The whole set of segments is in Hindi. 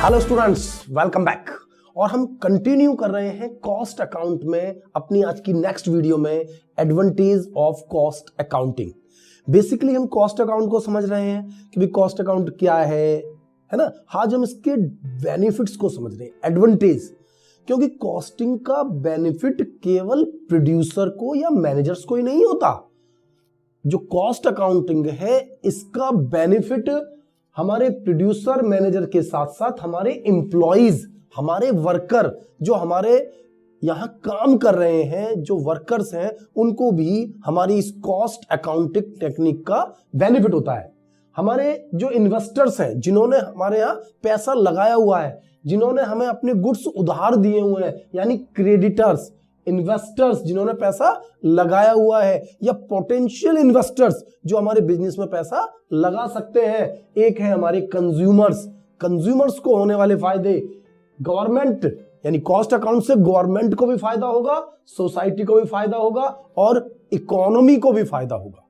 Hello students, welcome back. और हम कंटिन्यू कर रहे हैं कॉस्ट अकाउंट में अपनी आज की नेक्स्ट वीडियो में advantage of cost accounting. Basically हम कॉस्ट अकाउंट को समझ रहे हैं कि भाई कॉस्ट अकाउंट क्या है ना। आज हम इसके बेनिफिट्स को समझ रहे हैं, एडवांटेज। क्योंकि कॉस्टिंग का बेनिफिट केवल प्रोड्यूसर को या मैनेजर्स को ही नहीं होता। जो कॉस्ट अकाउंटिंग है इसका बेनिफिट हमारे प्रोड्यूसर मैनेजर के साथ साथ हमारे एम्प्लॉइज, हमारे वर्कर, जो हमारे यहां काम कर रहे हैं, जो वर्कर्स हैं, उनको भी हमारी इस कॉस्ट अकाउंटिंग टेक्निक का बेनिफिट होता है। हमारे जो इन्वेस्टर्स हैं, जिन्होंने हमारे यहां पैसा लगाया हुआ है, जिन्होंने हमें अपने गुड्स उधार दिए हुए हैं, यानी क्रेडिटर्स, इन्वेस्टर्स जिन्होंने पैसा लगाया हुआ है, या पोटेंशियल इन्वेस्टर्स जो हमारे बिजनेस में पैसा लगा सकते हैं। एक है हमारे कंज्यूमर्स, कंज्यूमर्स को होने वाले फायदे, गवर्नमेंट, यानी कॉस्ट अकाउंट से गवर्नमेंट को भी फायदा होगा, सोसाइटी को भी फायदा होगा और इकोनॉमी को भी फायदा होगा।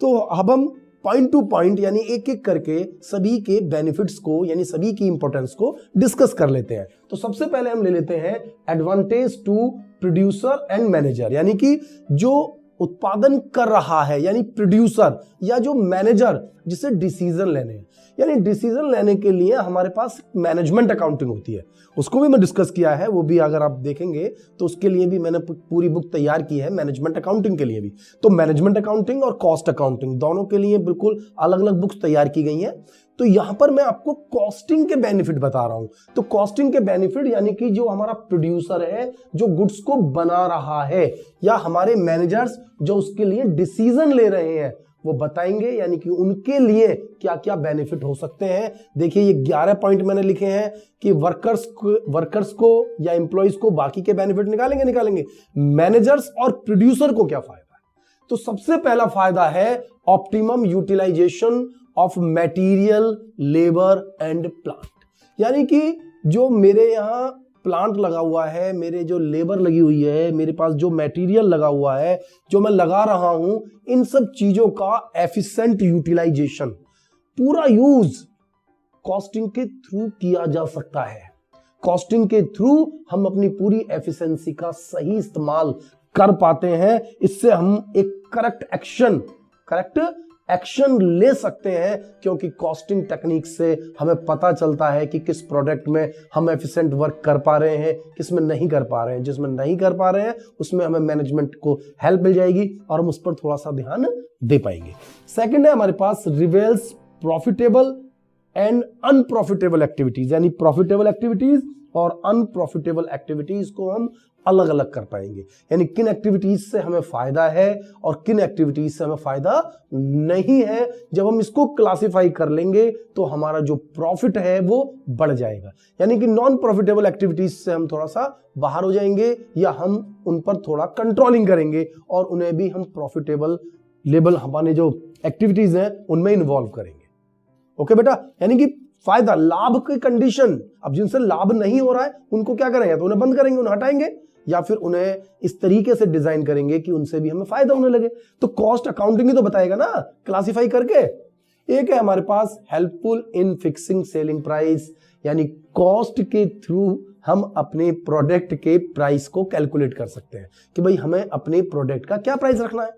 तो अब हम पॉइंट टू पॉइंट यानी एक एक करके सभी के बेनिफिट्स को, यानी सभी की इंपॉर्टेंस को डिस्कस कर लेते हैं। तो सबसे पहले हम ले लेते हैं advantage to producer and manager, यानी कि जो उत्पादन कर रहा है, यानी प्रोड्यूसर या जो मैनेजर, जिसे डिसीजन लेने हैं। यानी डिसीजन लेने के लिए हमारे पास मैनेजमेंट अकाउंटिंग होती है, उसको भी मैं डिस्कस किया है, वो भी अगर आप देखेंगे तो उसके लिए भी मैंने पूरी बुक तैयार की है, मैनेजमेंट अकाउंटिंग के लिए भी। तो मैनेजमेंट अकाउंटिंग और कॉस्ट अकाउंटिंग दोनों के लिए बिल्कुल अलग अलग बुक्स तैयार की गई हैं। तो यहां पर मैं आपको कॉस्टिंग के बेनिफिट बता रहा हूं। तो कॉस्टिंग के बेनिफिट यानी कि जो हमारा प्रोड्यूसर है, जो गुड्स को बना रहा है, या हमारे मैनेजर्स जो उसके लिए डिसीजन ले रहे हैं, वो बताएंगे, यानी कि उनके लिए क्या क्या बेनिफिट हो सकते हैं। देखिए ये 11 पॉइंट मैंने लिखे हैं कि वर्कर्स को या एम्प्लॉइज को बाकी के बेनिफिट निकालेंगे, मैनेजर्स और प्रोड्यूसर को क्या फायदा है। तो सबसे पहला फायदा है optimum utilization of material, labour and plant. यानी कि जो मेरे यहां प्लांट लगा हुआ है, मेरे जो लेबर लगी हुई है, मेरे पास जो मटेरियल लगा हुआ है, जो मैं लगा रहा हूं, इन सब चीजों का एफिशिएंट यूटिलाइजेशन, पूरा यूज कॉस्टिंग के थ्रू किया जा सकता है। कॉस्टिंग के थ्रू हम अपनी पूरी एफिशिएंसी का सही इस्तेमाल कर पाते हैं। इससे हम एक करेक्ट एक्शन ले सकते हैं, क्योंकि कॉस्टिंग टेक्निक से हमें पता चलता है कि किस प्रोडक्ट में हम एफिशिएंट वर्क कर पा रहे हैं, किस में नहीं कर पा रहे हैं। जिसमें नहीं कर पा रहे हैं उसमें हमें मैनेजमेंट को हेल्प मिल जाएगी और हम उस पर थोड़ा सा ध्यान दे पाएंगे। सेकंड है हमारे पास reveals profitable and unprofitable activities, यानी प्रॉफिटेबल एक्टिविटीज और अनप्रॉफिटेबल एक्टिविटीज को हम अलग अलग कर पाएंगे। यानी किन एक्टिविटीज से हमें फायदा है और किन एक्टिविटीज से हमें फायदा नहीं है। जब हम इसको क्लासिफाई कर लेंगे तो हमारा जो प्रॉफिट है वो बढ़ जाएगा। यानी कि नॉन प्रॉफिटेबल एक्टिविटीज से हम थोड़ा सा बाहर हो जाएंगे, या हम उन पर थोड़ा कंट्रोलिंग करेंगे और उन्हें भी हम प्रॉफिटेबल लेवल, हमारे जो एक्टिविटीज हैं उनमें इन्वॉल्व करेंगे। ओके बेटा, यानी कि फायदा, लाभ की कंडीशन, अब जिनसे लाभ नहीं हो रहा है उनको क्या करेंगे, तो उन्हें बंद करेंगे, उन्हें हटाएंगे, या फिर उन्हें इस तरीके से डिजाइन करेंगे कि उनसे भी हमें फायदा होने लगे। तो कॉस्ट अकाउंटिंग ही तो बताएगा ना, क्लासिफाई करके। एक है हमारे पास helpful in fixing selling price, यानी कॉस्ट के थ्रू हम अपने प्रोडक्ट के प्राइस को कैलकुलेट कर सकते हैं कि भाई हमें अपने प्रोडक्ट का क्या प्राइस रखना है।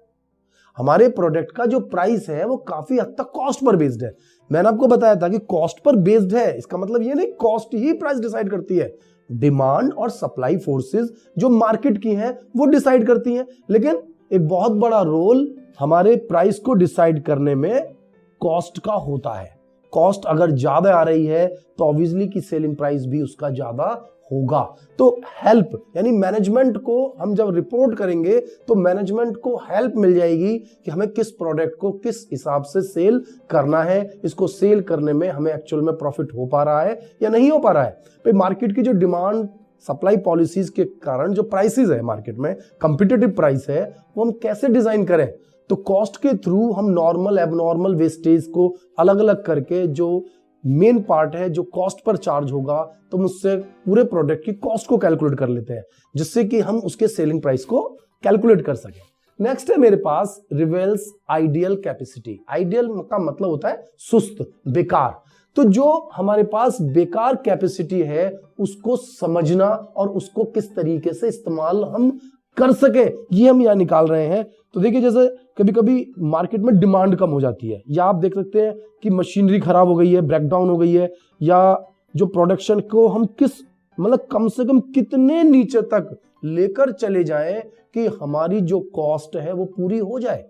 हमारे प्रोडक्ट का जो प्राइस है वो काफी हद तक कॉस्ट पर बेस्ड है। मैंने आपको बताया था कि कॉस्ट पर बेस्ड है, इसका मतलब ये नहीं कॉस्ट ही प्राइस डिसाइड करती है। डिमांड और सप्लाई फोर्सेस जो मार्केट की हैं वो डिसाइड करती हैं, लेकिन एक बहुत बड़ा रोल हमारे प्राइस को डिसाइड करने में कॉस्ट का होता है। कॉस्ट अगर ज्यादा आ रही है तो ऑब्वियसली की सेलिंग प्राइस भी उसका ज्यादा होगा। तो हेल्प, यानी मैनेजमेंट को हम जब रिपोर्ट करेंगे तो मैनेजमेंट को हेल्प मिल जाएगी कि हमें किस प्रोडक्ट को किस हिसाब से सेल करना है, इसको सेल करने में हमें एक्चुअल में प्रॉफिट हो पा रहा है या नहीं हो पा रहा है। भाई मार्केट की जो डिमांड सप्लाई पॉलिसीज के कारण जो प्राइसेस है मार्केट में, कॉम्पिटिटिव प्राइस है, वो हम कैसे डिजाइन करें। तो कॉस्ट के थ्रू हम नॉर्मल एबनॉर्मल वेस्टेज को अलग अलग करके जो मेन पार्ट है जो कॉस्ट पर चार्ज होगा, तो मुझसे पूरे प्रोडक्ट की कॉस्ट को कैलकुलेट कर लेते हैं, जिससे कि हम उसके सेलिंग प्राइस को कैलकुलेट कर सकें। नेक्स्ट है मेरे पास रिवेल्स आइडियल कैपेसिटी। आइडियल का मतलब होता है सुस्त, बेकार। तो जो हमारे पास बेकार कैपेसिटी है उसको समझना और उसको किस तरीके से इस्तेमाल हम कर सके, ये हम यहां निकाल रहे हैं। तो देखिए जैसे कभी कभी मार्केट में डिमांड कम हो जाती है, या आप देख सकते हैं कि मशीनरी खराब हो गई है, ब्रेकडाउन हो गई है, या जो प्रोडक्शन को हम किस मतलब कम से कम कितने नीचे तक लेकर चले जाएं कि हमारी जो कॉस्ट है वो पूरी हो जाए।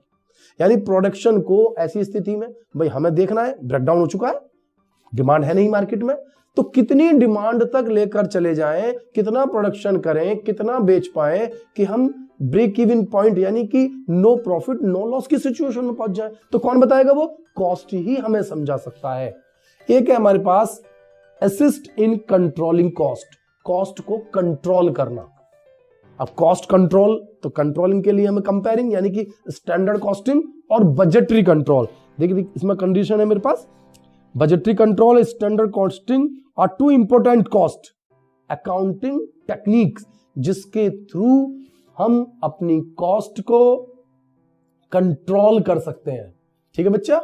यानी प्रोडक्शन को ऐसी स्थिति में भाई हमें देखना है, ब्रेकडाउन हो चुका है, डिमांड है नहीं मार्केट में, तो कितनी डिमांड तक लेकर चले जाएं, कितना प्रोडक्शन करें, कितना बेच पाए कि हम ब्रेक इवन पॉइंट यानी कि नो प्रॉफिट नो लॉस की सिचुएशन में पहुंच जाए। तो कौन बताएगा? वो कॉस्ट ही हमें समझा सकता है। एक है हमारे पास assist in controlling cost, cost को कंट्रोल करना। अब कॉस्ट कंट्रोल, तो कंट्रोलिंग के लिए हमें कंपेयरिंग यानी कि स्टैंडर्ड कॉस्टिंग और बजटरी कंट्रोल। देखिए इसमें कंडीशन है मेरे पास, budgetary control, standard costing are two important cost accounting techniques जिसके थ्रू हम अपनी कॉस्ट को कंट्रोल कर सकते हैं। ठीक है बच्चा,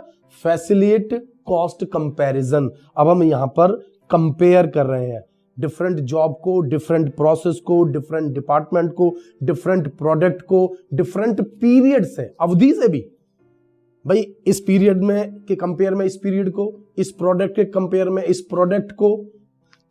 फैसिलिटेट कॉस्ट कंपैरिजन। अब हम यहां पर कंपेयर कर रहे हैं डिफरेंट जॉब को, डिफरेंट प्रोसेस को, डिफरेंट डिपार्टमेंट को, डिफरेंट प्रोडक्ट को, डिफरेंट पीरियड से, अवधि से भी। भाई इस पीरियड में के कंपेयर में इस पीरियड को, इस प्रोडक्ट के कंपेयर में इस प्रोडक्ट को,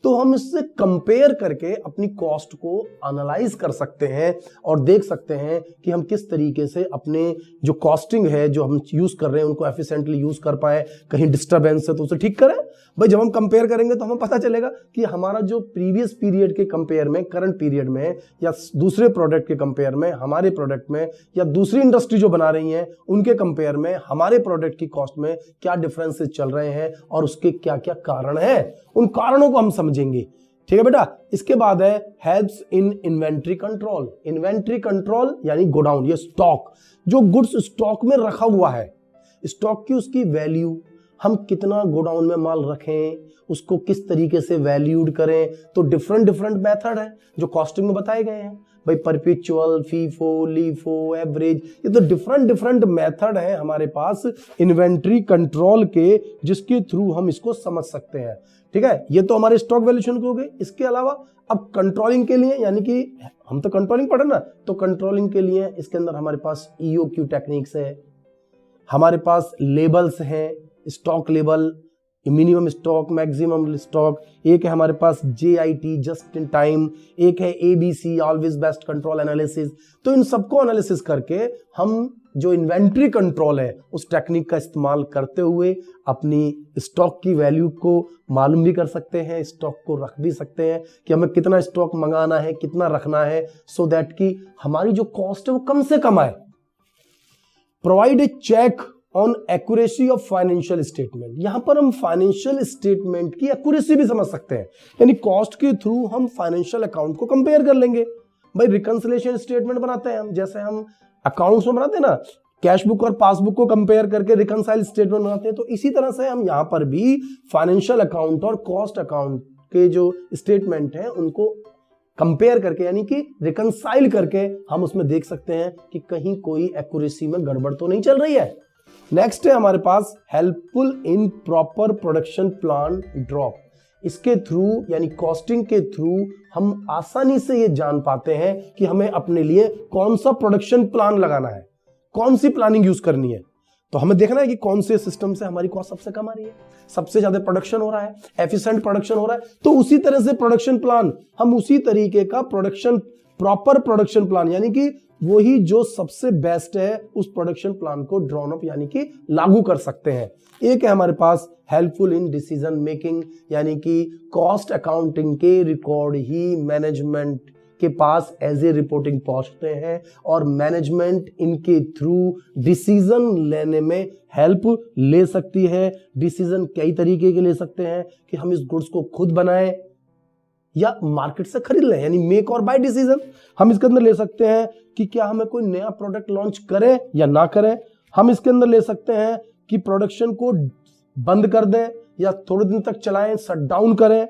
तो हम इससे कंपेयर करके अपनी कॉस्ट को एनालाइज कर सकते हैं और देख सकते हैं कि हम किस तरीके से अपने जो कॉस्टिंग है जो हम यूज कर रहे हैं उनको एफिशिएंटली यूज कर पाए, कहीं डिस्टर्बेंस है तो उसे ठीक करें। भाई जब हम कंपेयर करेंगे तो हमें पता चलेगा कि हमारा जो प्रीवियस पीरियड के कंपेयर में, करंट पीरियड में, या दूसरे प्रोडक्ट के कंपेयर में, हमारे प्रोडक्ट में, या दूसरी इंडस्ट्री जो बना रही है उनके कंपेयर में हमारे प्रोडक्ट की कॉस्ट में क्या डिफरेंसेस चल रहे हैं और उसके क्या क्या कारण है, उन कारणों को हम समझेंगे। ठीक है बेटा। इसके बाद है helps in inventory control. Inventory control यानी गोडाउन, ये स्टॉक, जो गुड्स स्टॉक में रखा हुआ है, स्टॉक की उसकी वैल्यू, हम कितना गोडाउन में माल रखें, उसको किस तरीके से वैल्यूड करें। तो डिफरेंट डिफरेंट मेथड है जो कॉस्टिंग में बताए गए हैं। भाई परपेचुअल, फीफो, लीफो, एवरेज, ये तो डिफरेंट डिफरेंट मेथड है हमारे पास इन्वेंट्री कंट्रोल के, जिसके थ्रू हम इसको समझ सकते हैं। ठीक है, ये तो हमारे स्टॉक वैल्यूएशन के हो गए। इसके अलावा अब कंट्रोलिंग के लिए, यानी कि हम तो कंट्रोलिंग पढ़े ना, तो कंट्रोलिंग के लिए इसके अंदर हमारे पास EOQ टेक्निक्स है, हमारे पास लेबल्स हैं, stock label, minimum stock, maximum stock, एक है हमारे पास JIT जस्ट इन टाइम, एक है ABC always best control analysis. तो इन सबको एनालिसिस करके हम जो इन्वेंट्री कंट्रोल है उस टेक्निक का इस्तेमाल करते हुए अपनी स्टॉक की वैल्यू को मालूम भी कर सकते हैं, स्टॉक को रख भी सकते हैं कि हमें कितना स्टॉक मंगाना है, कितना रखना है, सो दैट कि हमारी जो कॉस्ट है वो कम से कम आए। Provide a check on accuracy of financial statement. यहां पर हम फाइनेंशियल स्टेटमेंट की एक्यूरेसी भी समझ सकते हैं, यानी कॉस्ट के थ्रू हम फाइनेंशियल अकाउंट को कंपेयर कर लेंगे। भाई रिकंसिलिएशन स्टेटमेंट बनाते हैं हम, जैसे हम अकाउंट्स में बनाते हैं ना, कैश बुक और पासबुक को कंपेयर करके रिकंसाइल स्टेटमेंट बनाते हैं, तो इसी तरह से हम यहां पर भी फाइनेंशियल अकाउंट और कॉस्ट अकाउंट के जो स्टेटमेंट है उनको कंपेयर करके यानी कि रिकंसाइल करके हम उसमें देख सकते हैं कि कहीं कोई एक्यूरेसी में गड़बड़ तो नहीं चल रही है। नेक्स्ट है हमारे पास helpful in proper production plan drop. इसके थ्रू यानी कॉस्टिंग के थ्रू हम आसानी से ये जान पाते हैं कि हमें अपने लिए कौन सा प्रोडक्शन प्लान लगाना है, कौन सी प्लानिंग यूज करनी है। तो हमें देखना है कि कौन से सिस्टम से हमारी कॉस्ट सबसे कम आ रही है, सबसे ज्यादा प्रोडक्शन हो रहा है, एफिशिएंट प्रोडक्शन हो रहा है। तो उसी तरह से प्रोडक्शन प्लान, हम उसी तरीके का प्रोडक्शन, प्रॉपर प्रोडक्शन प्लान यानी कि वही जो सबसे बेस्ट है उस प्रोडक्शन प्लान को ड्रॉन अप यानी कि लागू कर सकते हैं। एक है हमारे पास हेल्पफुल इन डिसीजन मेकिंग, यानी कि कॉस्ट अकाउंटिंग के रिकॉर्ड ही मैनेजमेंट के पास एज ए रिपोर्टिंग पहुंचते हैं और मैनेजमेंट इनके थ्रू डिसीजन लेने में हेल्प ले सकती है। डिसीजन कई तरीके के ले सकते हैं कि हम इस गुड्स को खुद बनाएं या मार्केट से खरीद लें, यानी मेक और बाय डिसीजन। हम इसके अंदर ले सकते हैं कि क्या हमें कोई नया प्रोडक्ट लॉन्च करें या ना करें। हम इसके अंदर ले सकते हैं कि प्रोडक्शन को बंद कर दें या थोड़े दिन तक चलाएं, शट डाउन करें।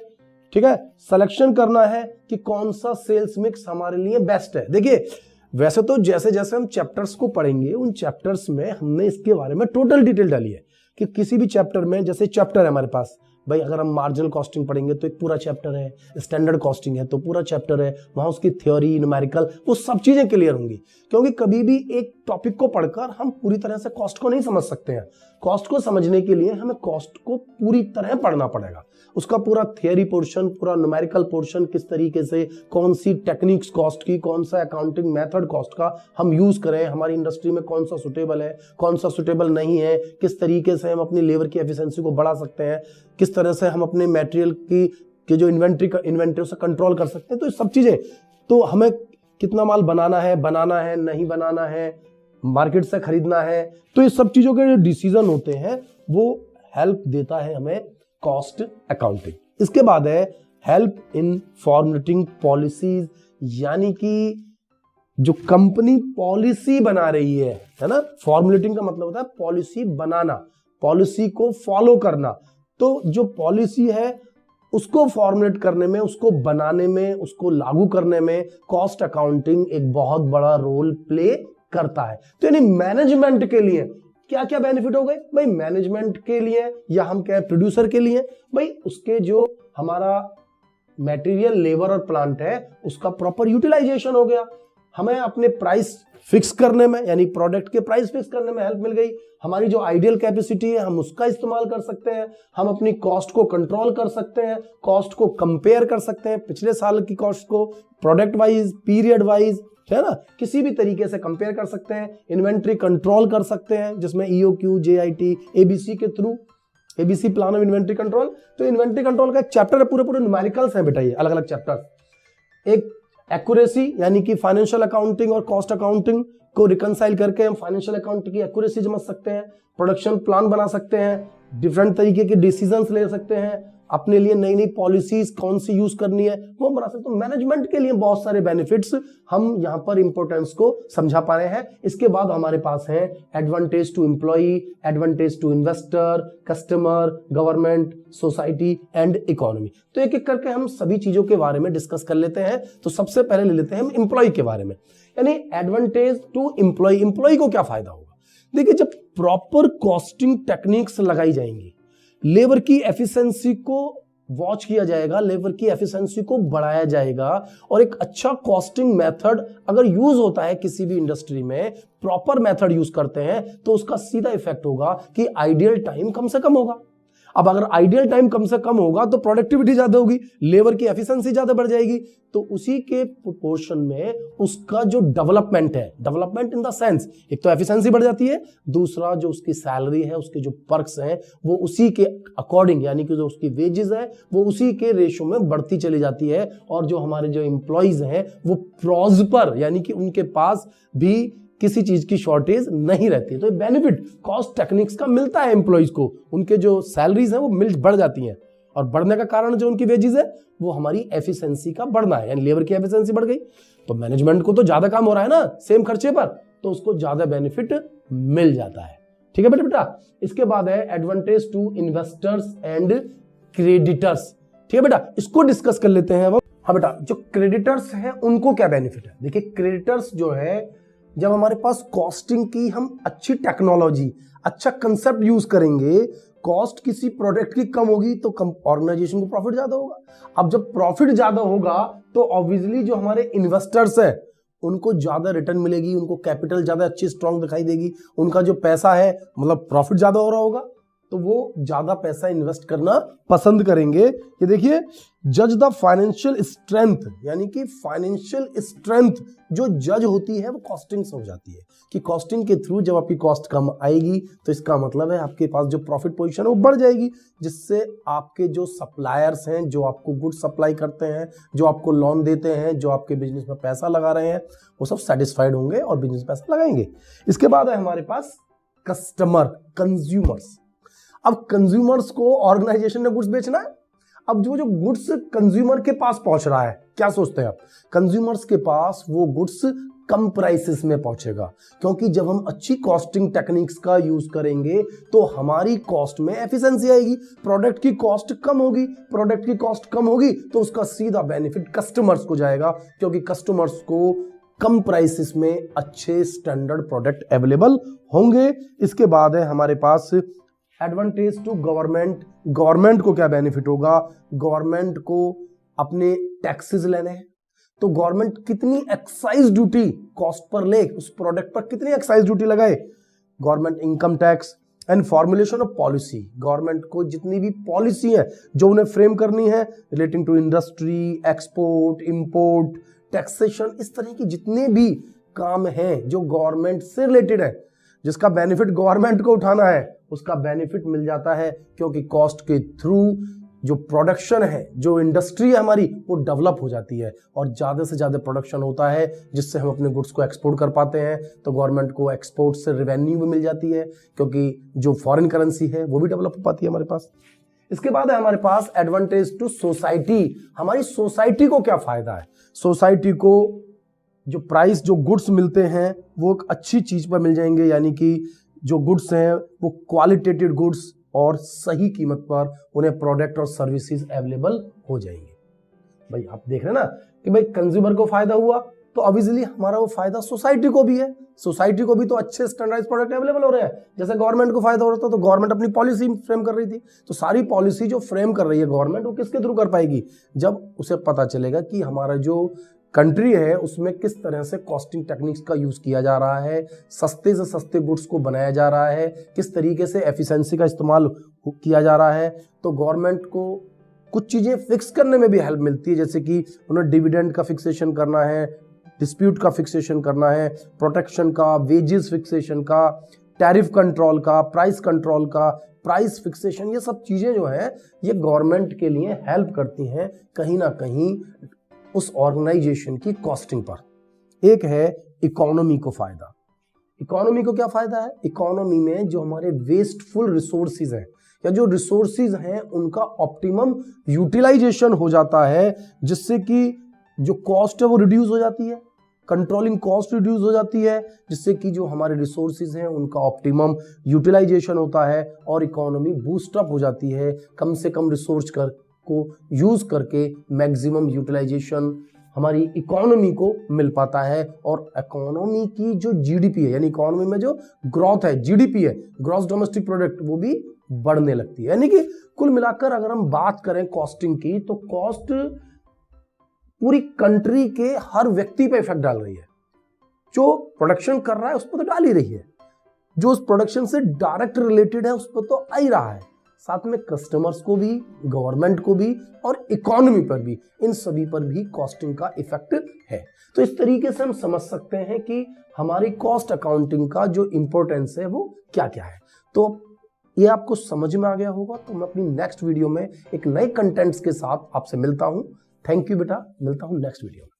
ठीक है, सिलेक्शन करना है कि कौन सा सेल्स मिक्स हमारे लिए बेस्ट है। देखिए वैसे तो जैसे जैसे हम चैप्टर्स को पढ़ेंगे उन चैप्टर्स में हमने इसके बारे में टोटल डिटेल डाली है कि किसी भी चैप्टर में, जैसे चैप्टर है हमारे पास भाई, अगर हम मार्जिनल कॉस्टिंग पढ़ेंगे तो एक पूरा चैप्टर है, स्टैंडर्ड कॉस्टिंग है तो पूरा चैप्टर है, वहां उसकी थ्योरी, न्यूमेरिकल, वो सब चीजें क्लियर होंगी। क्योंकि कभी भी एक टॉपिक को पढ़कर हम पूरी तरह से कॉस्ट को नहीं समझ सकते हैं। कॉस्ट को समझने के लिए हमें कॉस्ट को पूरी तरह पढ़ना पड़ेगा, उसका पूरा थियरी पोर्शन, पूरा न्यूमेरिकल पोर्शन, किस तरीके से कौन सी टेक्निक्स कॉस्ट की, कौन सा अकाउंटिंग मेथड कॉस्ट का हम यूज करें, हमारी इंडस्ट्री में कौन सा सुटेबल है, कौन सा सुटेबल नहीं है, किस तरीके से हम अपनी लेबर की एफिशिएंसी को बढ़ा सकते हैं, किस तरह से हम अपने मटेरियल की जो इन्वेंट्री से कंट्रोल कर सकते हैं। तो ये सब चीजें, तो हमें कितना माल बनाना है नहीं बनाना है, मार्केट से खरीदना है, तो ये सब चीजों के जो डिसीजन होते हैं वो हेल्प देता है हमें कॉस्ट अकाउंटिंग। इसके बाद है हेल्प इन फॉर्मुलेटिंग पॉलिसीज, यानी कि जो कंपनी पॉलिसी बना रही है ना, फॉर्मुलेटिंग का मतलब होता है पॉलिसी बनाना, पॉलिसी को फॉलो करना। तो जो पॉलिसी है उसको फॉर्मुलेट करने में, उसको बनाने में, उसको लागू करने में कॉस्ट अकाउंटिंग एक बहुत बड़ा रोल प्ले करता है। तो यानी मैनेजमेंट के लिए क्या क्या बेनिफिट हो गए भाई, मैनेजमेंट के लिए या हम क्या प्रोड्यूसर के लिए भाई, उसके जो हमारा मटेरियल, लेबर और प्लांट है उसका प्रॉपर यूटिलाइजेशन हो गया, हमें अपने प्राइस फिक्स करने में, यानी प्रोडक्ट के प्राइस फिक्स करने में हेल्प मिल गई, हमारी जो आइडियल कैपेसिटी है हम उसका इस्तेमाल कर सकते हैं, हम अपनी कॉस्ट को कंट्रोल कर सकते हैं, कॉस्ट को कंपेयर कर सकते हैं, पिछले साल की कॉस्ट को प्रोडक्ट वाइज, पीरियड वाइज, है ना, किसी भी तरीके से कंपेयर कर सकते हैं, इन्वेंट्री कंट्रोल कर सकते हैं जिसमें EOQ, JIT, ABC के through, ABC plan of inventory control. तो इन्वेंट्री कंट्रोल का एक चैप्टर है, पूरे न्यूमेरिकल्स हैं बेटा, ये अलग अलग चैप्टर। एक एक्यूरेसी, यानी कि फाइनेंशियल अकाउंटिंग और कॉस्ट अकाउंटिंग को रिकंसाइल करके हम फाइनेंशियल अकाउंटिंग की एक्यूरेसी समझ सकते हैं, प्रोडक्शन प्लान बना सकते हैं, डिफरेंट तरीके के डिसीजंस ले सकते हैं, अपने लिए नई नई पॉलिसीज कौन सी यूज करनी है वो बना सकते हैं। मैनेजमेंट के लिए बहुत सारे बेनिफिट्स हम यहां पर इंपोर्टेंस को समझा पा रहे हैं। इसके बाद हमारे पास है advantage to employee, advantage to investor, customer, government, society and economy. तो एक एक करके हम सभी चीजों के बारे में डिस्कस कर लेते हैं। तो सबसे पहले ले लेते हैं हम एम्प्लॉय के बारे में, यानी एडवांटेज टू एम्प्लॉय। एम्प्लॉय को क्या फायदा होगा, देखिए जब प्रॉपर कॉस्टिंग टेक्निक्स लगाई जाएंगी, लेबर की एफिशिएंसी को वॉच किया जाएगा, लेबर की एफिशिएंसी को बढ़ाया जाएगा, और एक अच्छा कॉस्टिंग मेथड अगर यूज होता है किसी भी इंडस्ट्री में, प्रॉपर मेथड यूज करते हैं, तो उसका सीधा इफेक्ट होगा कि आइडियल टाइम कम से कम होगा। अब अगर आइडियल टाइम कम से कम होगा तो प्रोडक्टिविटी ज्यादा होगी, लेबर की एफिशिएंसी ज्यादा बढ़ जाएगी, तो उसी के प्रोपोर्शन में उसका जो डेवलपमेंट है, डेवलपमेंट इन द सेंस, एक तो एफिशिएंसी बढ़ जाती है, दूसरा जो उसकी सैलरी है, उसके जो पर्क्स हैं वो उसी के अकॉर्डिंग, यानी कि जो उसकी वेजेस है वो उसी के रेशो में बढ़ती चली जाती है, और जो हमारे जो एम्प्लॉइज हैं वो प्रॉस्पर, यानी कि उनके पास भी किसी चीज की शॉर्टेज नहीं रहती। तो बेनिफिट कॉस्ट टेक्निक्स का मिलता है एम्प्लॉइज को, उनके जो सैलरीज हैं वो बढ़ जाती हैं, और बढ़ने का कारण जो उनकी वेजेस है वो हमारी एफिशिएंसी का बढ़ना है, यानी लेबर की एफिशिएंसी बढ़ गई, तो मैनेजमेंट को तो ज्यादा काम हो रहा है ना सेम खर्चे पर, तो उसको ज्यादा बेनिफिट मिल जाता है। ठीक है बेटा। इसके बाद है advantage to investors and creditors. ठीक है बेटा, इसको डिस्कस कर लेते हैं। हाँ बेटा, जो क्रेडिटर्स हैं उनको क्या बेनिफिट है, देखिए क्रेडिटर्स जो है, जब हमारे पास कॉस्टिंग की हम अच्छी टेक्नोलॉजी, अच्छा कंसेप्ट यूज करेंगे, कॉस्ट किसी प्रोडक्ट की कम होगी तो कम ऑर्गेनाइजेशन को प्रॉफिट ज्यादा होगा। अब जब प्रॉफिट ज्यादा होगा तो ऑब्वियसली जो हमारे इन्वेस्टर्स है उनको ज्यादा रिटर्न मिलेगी, उनको कैपिटल ज्यादा अच्छी स्ट्रांग दिखाई देगी, उनका जो पैसा है मतलब प्रॉफिट ज्यादा हो रहा होगा, तो वो ज्यादा पैसा इन्वेस्ट करना पसंद करेंगे। ये देखिए, जज द फाइनेंशियल स्ट्रेंथ, यानी कि फाइनेंशियल स्ट्रेंथ जो जज होती है वो कॉस्टिंग से हो जाती है, कि कॉस्टिंग के थ्रू जब आपकी कॉस्ट कम आएगी तो इसका मतलब है आपके पास जो प्रॉफिट पोजीशन है वो बढ़ जाएगी, जिससे आपके जो सप्लायर्स हैं, जो आपको गुड सप्लाई करते हैं, जो आपको लोन देते हैं, जो आपके बिजनेस में पैसा लगा रहे हैं, वो सब सेटिस्फाइड होंगे और बिजनेस पैसा लगाएंगे। इसके बाद है हमारे पास कस्टमर, कंज्यूमर्स। अब कंज्यूमर्स को ऑर्गेनाइजेशन ने गुड्स बेचना है, अब जो गुड्स कंज्यूमर के पास पहुंच रहा है, क्या सोचते हैं आप, कंज्यूमर्स के पास वो गुड्स कम प्राइसेस में पहुंचेगा, क्योंकि जब हम अच्छी कॉस्टिंग टेक्निक्स का यूज करेंगे तो हमारी कॉस्ट में एफिशिएंसी आएगी, प्रोडक्ट की कॉस्ट कम होगी, प्रोडक्ट की कॉस्ट कम होगी तो उसका सीधा बेनिफिट कस्टमर्स को जाएगा, क्योंकि कस्टमर्स को कम प्राइसेस में अच्छे स्टैंडर्ड प्रोडक्ट अवेलेबल होंगे। इसके बाद है हमारे पास एडवांटेज टू गवर्नमेंट। गवर्नमेंट को क्या बेनिफिट होगा? गवर्नमेंट को अपने टैक्सेस लेने हैं, तो गवर्नमेंट कितनी एक्साइज ड्यूटी कॉस्ट पर ले, उस प्रोडक्ट पर कितनी एक्साइज ड्यूटी लगाए। Government income tax and formulation of policy. Government को जितनी भी पॉलिसी है जो उन्हें फ्रेम करनी है relating to industry, export, import, taxation, इस तरह की जितने भी काम हैं जो गवर्नमेंट से रिलेटेड है, जिसका बेनिफिट गवर्नमेंट को उठाना है, उसका बेनिफिट मिल जाता है, क्योंकि कॉस्ट के थ्रू जो प्रोडक्शन है, जो इंडस्ट्री है हमारी, वो डेवलप हो जाती है और ज़्यादा से ज़्यादा प्रोडक्शन होता है, जिससे हम अपने गुड्स को एक्सपोर्ट कर पाते हैं। तो गवर्नमेंट को एक्सपोर्ट से रेवेन्यू भी मिल जाती है, क्योंकि जो फॉरेन करेंसी है वो भी डेवलप हो पाती है हमारे पास। इसके बाद है हमारे पास एडवांटेज टू सोसाइटी। हमारी सोसाइटी को क्या फायदा है? सोसाइटी को जो प्राइस, जो गुड्स मिलते हैं वो एक अच्छी चीज पर मिल जाएंगे, यानी कि जो गुड्स हैं वो क्वालिटेटिव गुड्स और सही कीमत पर उन्हें प्रोडक्ट और सर्विसेज अवेलेबल हो जाएंगे। भाई आप देख रहे हैं ना कि भाई कंज्यूमर को फायदा हुआ, तो ऑब्वियसली हमारा वो फायदा सोसाइटी को भी है। सोसाइटी को भी तो अच्छे स्टैंडर्डाइज प्रोडक्ट अवेलेबल हो रहे हैं। जैसे गवर्नमेंट को फायदा हो रहा था तो गवर्नमेंट अपनी पॉलिसी फ्रेम कर रही थी, तो सारी पॉलिसी जो फ्रेम कर रही है गवर्नमेंट, वो किसके थ्रू कर पाएगी? जब उसे पता चलेगा कि हमारा जो कंट्री है उसमें किस तरह से कॉस्टिंग टेक्निक्स का यूज किया जा रहा है, सस्ते से सस्ते गुड्स को बनाया जा रहा है, किस तरीके से एफिशिएंसी का इस्तेमाल किया जा रहा है। तो गवर्नमेंट को कुछ चीजें फिक्स करने में भी हेल्प मिलती है, जैसे कि उन्हें डिविडेंड का फिक्सेशन करना है, डिस्प्यूट का फिक्सेशन करना है, प्रोटेक्शन का, वेजेस फिक्सेशन का, टैरिफ कंट्रोल का, प्राइस कंट्रोल का, प्राइस फिक्सेशन, ये सब चीजें जो है ये गवर्नमेंट के लिए हेल्प करती हैं कहीं ना कहीं उस ऑर्गेनाइजेशन की कॉस्टिंग पर। एक है इकोनॉमी को फायदा। इकोनॉमी को क्या फायदा है? इकोनॉमी में जो हमारे वेस्टफुल रिसोर्सेज हैं या जो रिसोर्सेज हैं उनका ऑप्टिमम यूटिलाइजेशन हो जाता है, जिससे कि जो कॉस्ट है वो रिड्यूस हो जाती है, कंट्रोलिंग कॉस्ट रिड्यूस हो जाती है, जिससे कि जो हमारे रिसोर्सेज हैं उनका ऑप्टिमम यूटिलाइजेशन होता है और इकोनॉमी बूस्ट अप हो जाती है। कम से कम रिसोर्स को यूज करके मैक्सिमम यूटिलाइजेशन हमारी इकोनॉमी को मिल पाता है। और इकोनॉमी की जो जीडीपी है, यानी इकोनॉमी में जो ग्रोथ है, जीडीपी है, ग्रॉस डोमेस्टिक प्रोडक्ट, वो भी बढ़ने लगती है। यानी कि कुल मिलाकर अगर हम बात करें कॉस्टिंग की, तो कॉस्ट पूरी कंट्री के हर व्यक्ति पे इफेक्ट डाल रही है। जो प्रोडक्शन कर रहा है उस पर तो डाल ही रही है, जो उस प्रोडक्शन से डायरेक्ट रिलेटेड है उस पर तो आ ही रहा है, साथ में कस्टमर्स को भी, गवर्नमेंट को भी और इकोनॉमी पर भी, इन सभी पर भी कॉस्टिंग का इफेक्ट है। तो इस तरीके से हम समझ सकते हैं कि हमारी कॉस्ट अकाउंटिंग का जो इंपॉर्टेंस है वो क्या क्या है। तो ये आपको समझ में आ गया होगा। तो मैं अपनी नेक्स्ट वीडियो में एक नए कंटेंट्स के साथ आपसे मिलता हूं। थैंक यू बेटा, मिलता हूं नेक्स्ट वीडियो में।